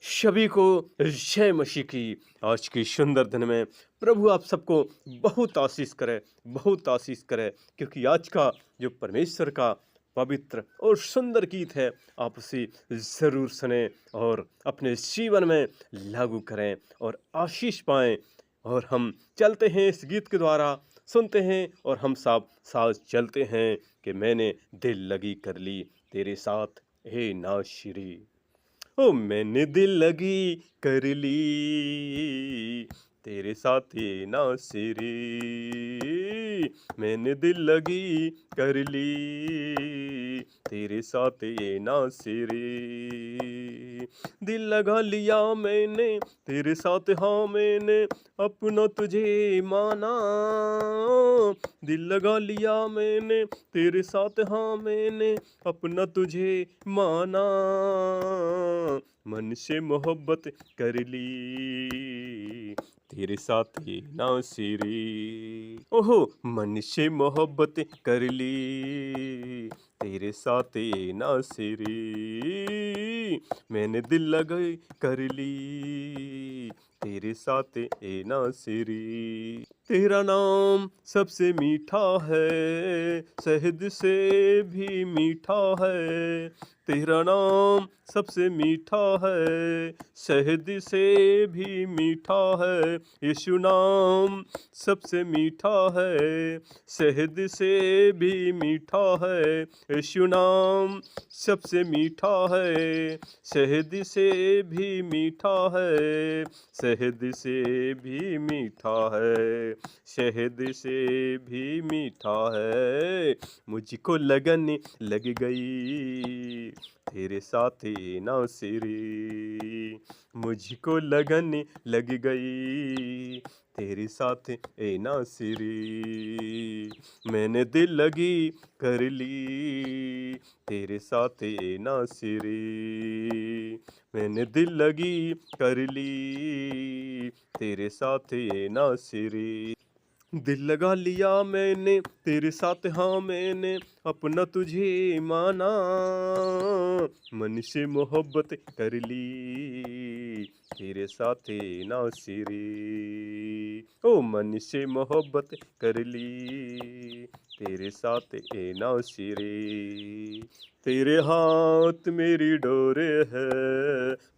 सभी को जय मसीह की। आज की सुंदर दिन में प्रभु आप सबको बहुत आशीष करे, बहुत आशीष करे, क्योंकि आज का जो परमेश्वर का पवित्र और सुंदर गीत है, आप उसे ज़रूर सुने और अपने जीवन में लागू करें और आशीष पाएं। और हम चलते हैं इस गीत के द्वारा, सुनते हैं और हम सब साथ चलते हैं कि मैंने दिल लगी कर ली तेरे साथ, हे नाशिरी। ओ मैंने दिल लगी कर ली तेरे साथ ये नासिरी, मैंने दिल लगी कर ली तेरे साथ ये नासिरी। दिल लगा लिया मैंने तेरे साथ, हाँ मैंने अपना तुझे माना। दिल लगा लिया मैंने तेरे साथ, हाँ मैंने अपना तुझे माना। मन से मोहब्बत कर ली तेरे साथ ये नासिरी। ओहो मन से मोहब्बत कर ली तेरे साथ ये नासिरी, मैंने दिल लगाई कर ली तेरे साथ ये नासिरी। तेरा नाम सबसे मीठा है, शहद से भी मीठा है। तेरा नाम सबसे मीठा है, शहद से भी मीठा है। यीशु नाम सबसे मीठा है, शहद से भी मीठा है। यीशु नाम सबसे मीठा है, शहद से भी मीठा है। शहद से भी मीठा है, शहद से भी मीठा है। मुझको लगन लग गई तेरे साथ ये नासिरी, मुझको लगन लग गई तेरे साथ ए नासिरी। मैंने दिल लगी कर ली तेरे साथ ए नासिरी, मैंने दिल लगी कर ली तेरे साथ ये नासिरी। दिल लगा लिया मैंने तेरे साथ, हाँ मैंने अपना तुझे माना। मन से मोहब्बत कर ली तेरे साथ ये नासिरी। ओ मन से मोहब्बत कर ली तेरे साथ ये नासिरी। तेरे हाथ मेरी डोरे है,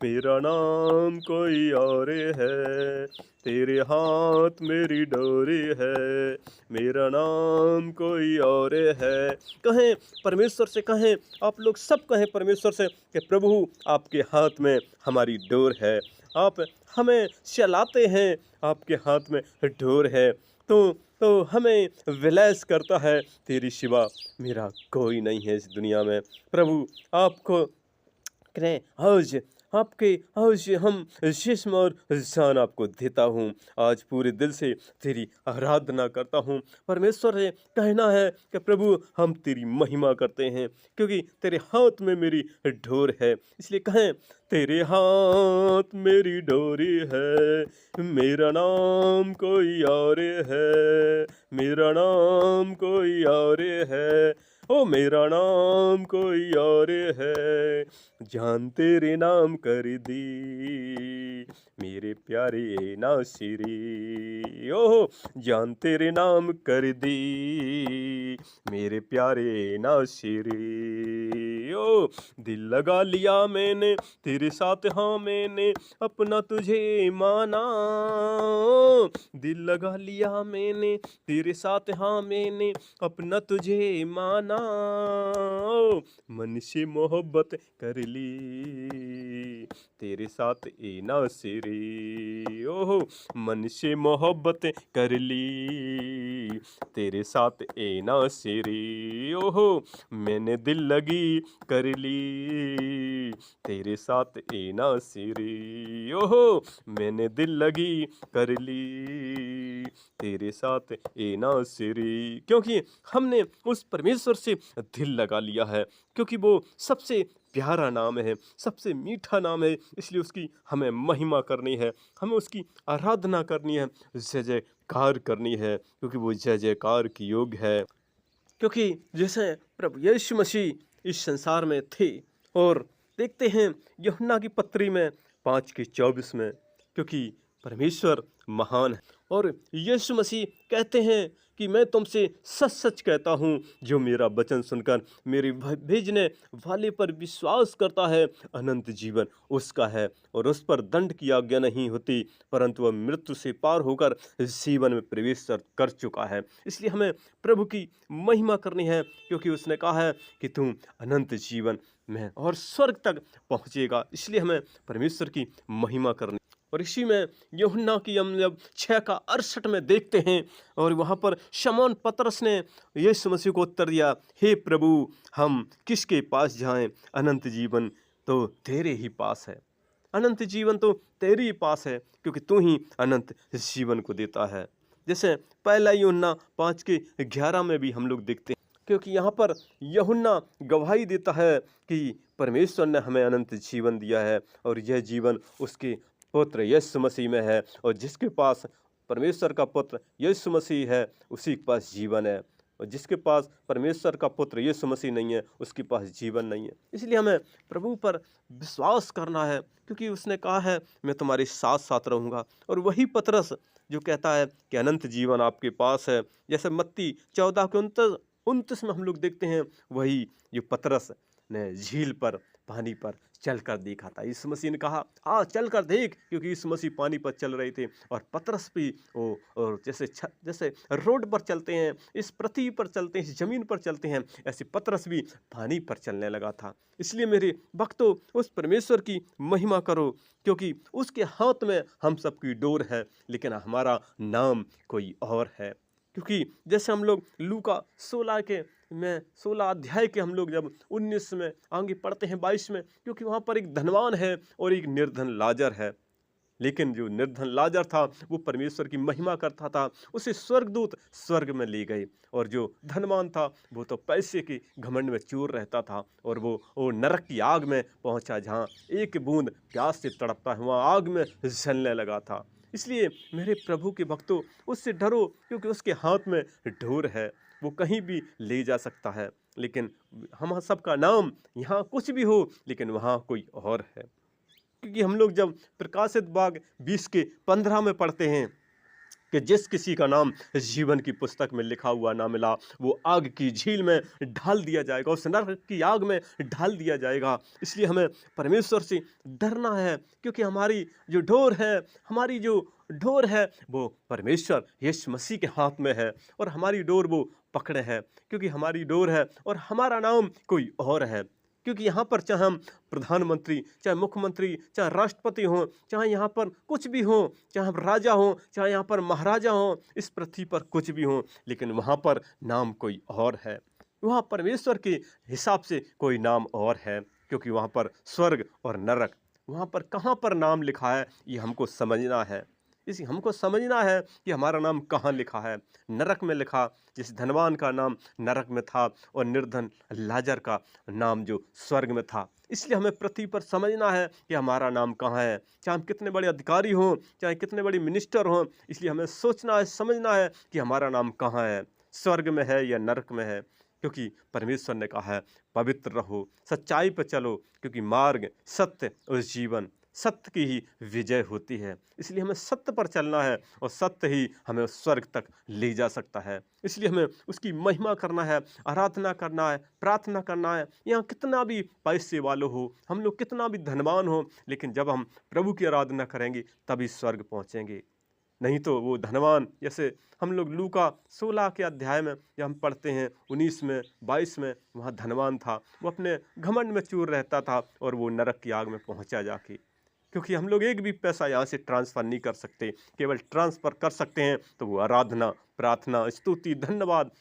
मेरा नाम कोई और है। तेरे हाथ मेरी डोरी है, मेरा नाम कोई और है। कहें परमेश्वर से, कहें आप लोग सब कहें परमेश्वर से कि प्रभु आपके हाथ में हमारी डोर है, आप हमें चलाते हैं, आपके हाथ में डोर है। तो हमें विलास करता है, तेरी सिवा मेरा कोई नहीं है इस दुनिया में। प्रभु आपको करें आज, आपके आज हम जिस्म और जान आपको देता हूँ। आज पूरे दिल से तेरी आराधना करता हूँ। परमेश्वर से कहना है कि प्रभु हम तेरी महिमा करते हैं, क्योंकि तेरे हाथ में मेरी डोर है। इसलिए कहें तेरे हाथ मेरी डोरी है, मेरा नाम कोई और है। मेरा नाम कोई और है, ओ मेरा नाम कोई और है। जान तेरे नाम कर दी मेरे प्यारे नासिरी। ओह जान तेरे नाम कर दी मेरे प्यारे नासिरी। ओ दिल लगा लिया मैंने तेरे साथ, हाँ मैंने अपना तुझे माना। दिल लगा लिया मैंने तेरे साथ, हाँ मैंने अपना तुझे माना। मन से मोहब्बत कर ली तेरे साथ ए नासिरी। ओहो मन से मोहब्बत कर ली तेरे साथ ए नासिरी। ओहो मैंने दिल लगी कर ली तेरे साथ ए नासिरी। ओहो मैंने दिल लगी कर ली तेरे साथ ए नासिरी। क्योंकि हमने उस परमेश्वर से दिल लगा लिया है, क्योंकि वो सबसे प्यारा नाम है, सबसे मीठा नाम है। इसलिए उसकी हमें महिमा करनी है, हमें उसकी आराधना करनी है, जय जयकार करनी है, क्योंकि वो जय जयकार की योग्य है। क्योंकि जैसे प्रभु यीशु मसीह इस संसार में थे, और देखते हैं यूहन्ना की पत्री में 5:24 में, क्योंकि परमेश्वर महान है। और यीशु मसीह कहते हैं कि मैं तुमसे सच सच कहता हूँ, जो मेरा वचन सुनकर मेरे भेजने वाले पर विश्वास करता है, अनंत जीवन उसका है, और उस पर दंड की आज्ञा नहीं होती, परंतु वह मृत्यु से पार होकर जीवन में प्रवेश कर चुका है। इसलिए हमें प्रभु की महिमा करनी है, क्योंकि उसने कहा है कि तुम अनंत जीवन में और स्वर्ग तक पहुँचेगा। इसलिए हमें परमेश्वर की महिमा करनी। और इसी में यूहन्ना की हम जब 6:68 में देखते हैं, और वहाँ पर शमौन पतरस ने यीशु मसीह को उत्तर दिया, हे प्रभु, हम किसके पास जाएं? अनंत जीवन तो तेरे ही पास है। अनंत जीवन तो तेरे ही पास है, क्योंकि तू ही अनंत जीवन को देता है। जैसे पहला यूहन्ना 5:11 में भी हम लोग देखते हैं, क्योंकि यहाँ पर यूहन्ना गवाही देता है कि परमेश्वर ने हमें अनंत जीवन दिया है, और यह जीवन उसके पुत्र यीशु मसीह में है, और जिसके पास परमेश्वर का पुत्र यीशु मसीह है, उसी के पास जीवन है, और जिसके पास परमेश्वर का पुत्र यीशु मसीह नहीं है, उसके पास जीवन नहीं है। इसलिए हमें प्रभु पर विश्वास करना है, क्योंकि उसने कहा है मैं तुम्हारे साथ साथ रहूँगा। और वही पतरस जो कहता है कि अनंत जीवन आपके पास है, जैसे मत्ती 14:29 में हम लोग देखते हैं, वही जो पतरस ने झील पर पानी पर चलकर देखा था। यीशु मसीह ने कहा आ चल कर देख, क्योंकि यीशु मसीह पानी पर चल रहे थे, और पतरस भी और जैसे रोड पर चलते हैं, इस पृथ्वी पर चलते हैं, इस जमीन पर चलते हैं, ऐसे पतरस भी पानी पर चलने लगा था। इसलिए मेरे भक्तों, उस परमेश्वर की महिमा करो, क्योंकि उसके हाथ में हम सबकी डोर है, लेकिन हमारा नाम कोई और है। क्योंकि जैसे हम लोग लूका 16 अध्याय के हम लोग जब 19 में आगे पढ़ते हैं, 22 में, क्योंकि वहाँ पर एक धनवान है और एक निर्धन लाजर है। लेकिन जो निर्धन लाजर था वो परमेश्वर की महिमा करता था, उसे स्वर्गदूत स्वर्ग में ले गए, और जो धनवान था वो तो पैसे के घमंड में चूर रहता था, और वो नरक की आग में पहुंचा, जहाँ एक बूंद प्यास से तड़पता है वहाँ आग में जलने लगा था। इसलिए मेरे प्रभु के भक्तों, उससे डरो, क्योंकि उसके हाथ में डोर है, वो कहीं भी ले जा सकता है। लेकिन हम सबका नाम यहाँ कुछ भी हो, लेकिन वहाँ कोई और है। क्योंकि हम लोग जब प्रकाशित बाग 20:15 में पढ़ते हैं कि जिस किसी का नाम जीवन की पुस्तक में लिखा हुआ ना मिला, वो आग की झील में ढाल दिया जाएगा, उस नरक की आग में ढाल दिया जाएगा। इसलिए हमें परमेश्वर से डरना है, क्योंकि हमारी जो डोर है वो परमेश्वर यीशु मसीह के हाथ में है, और हमारी डोर वो पकड़े है, क्योंकि हमारी डोर है और हमारा नाम कोई और है। क्योंकि यहाँ पर चाहे हम प्रधानमंत्री, चाहे मुख्यमंत्री, चाहे राष्ट्रपति हों, चाहे यहाँ पर कुछ भी हों, चाहे हम राजा हों, चाहे यहाँ पर महाराजा हों, इस पृथ्वी पर कुछ भी हों, लेकिन वहाँ पर नाम कोई और है। वहाँ परमेश्वर के हिसाब से कोई नाम और है, क्योंकि वहाँ पर स्वर्ग और नरक, वहाँ पर कहाँ पर नाम लिखा है ये हमको समझना है। इसी हमको समझना है कि हमारा नाम कहाँ लिखा है। नरक में लिखा, जिस धनवान का नाम नरक में था, और निर्धन लाजर का नाम जो स्वर्ग में था। इसलिए हमें पृथ्वी पर समझना है कि हमारा नाम कहाँ है, चाहे हम कितने बड़े अधिकारी हों, चाहे कितने बड़े मिनिस्टर हों। इसलिए हमें सोचना है, समझना है कि हमारा नाम कहाँ है, स्वर्ग में है या नरक में है। क्योंकि परमेश्वर ने कहा है पवित्र रहो, सच्चाई पर चलो, क्योंकि मार्ग, सत्य और जीवन, सत्य की ही विजय होती है। इसलिए हमें सत्य पर चलना है, और सत्य ही हमें स्वर्ग तक ले जा सकता है। इसलिए हमें उसकी महिमा करना है, आराधना करना है, प्रार्थना करना है। यहाँ कितना भी पैसे वालों हो, हम लोग कितना भी धनवान हो, लेकिन जब हम प्रभु की आराधना करेंगे तभी स्वर्ग पहुँचेंगे। नहीं तो वो धनवान, जैसे हम लोग लूका 16 के अध्याय में जब हम पढ़ते हैं 19 में 22 में, वहाँ धनवान था, वो अपने घमंड में चूर रहता था, और वो नरक की आग में पहुँचा जाके। क्योंकि हम लोग एक भी पैसा यहाँ से ट्रांसफ़र नहीं कर सकते, केवल ट्रांसफ़र कर सकते हैं तो वो आराधना, प्रार्थना, स्तुति, धन्यवाद,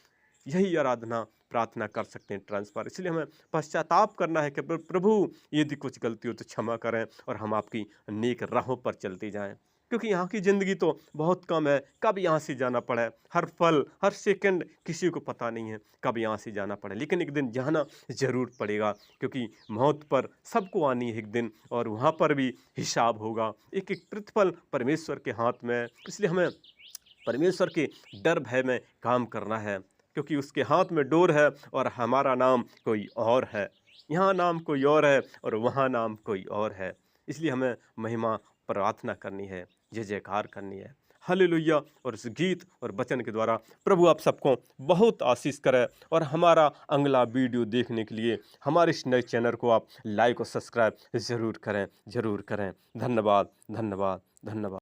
यही आराधना प्रार्थना कर सकते हैं ट्रांसफ़र। इसलिए हमें पश्चाताप करना है कि प्रभु यदि कुछ गलती हो तो क्षमा करें, और हम आपकी नेक राहों पर चलते जाएं। क्योंकि यहाँ की ज़िंदगी तो बहुत कम है, कब यहाँ से जाना पड़े, हर पल हर सेकंड किसी को पता नहीं है कब यहाँ से जाना पड़े, लेकिन एक दिन जाना ज़रूर पड़ेगा, क्योंकि मौत पर सबको आनी है एक दिन, और वहाँ पर भी हिसाब होगा। एक एक प्रतिफल परमेश्वर के हाथ में है। इसलिए हमें परमेश्वर के डर भय में काम करना है, क्योंकि उसके हाथ में डोर है, और हमारा नाम कोई और है। यहाँ नाम कोई और है और वहाँ नाम कोई और है। इसलिए हमें महिमा प्रार्थना करनी है, जय जयकार करनी है। हालेलुया। और इस गीत और वचन के द्वारा प्रभु आप सबको बहुत आशीष करे। और हमारा अगला वीडियो देखने के लिए हमारे इस नए चैनल को आप लाइक और सब्सक्राइब ज़रूर करें, ज़रूर करें। धन्यवाद, धन्यवाद, धन्यवाद।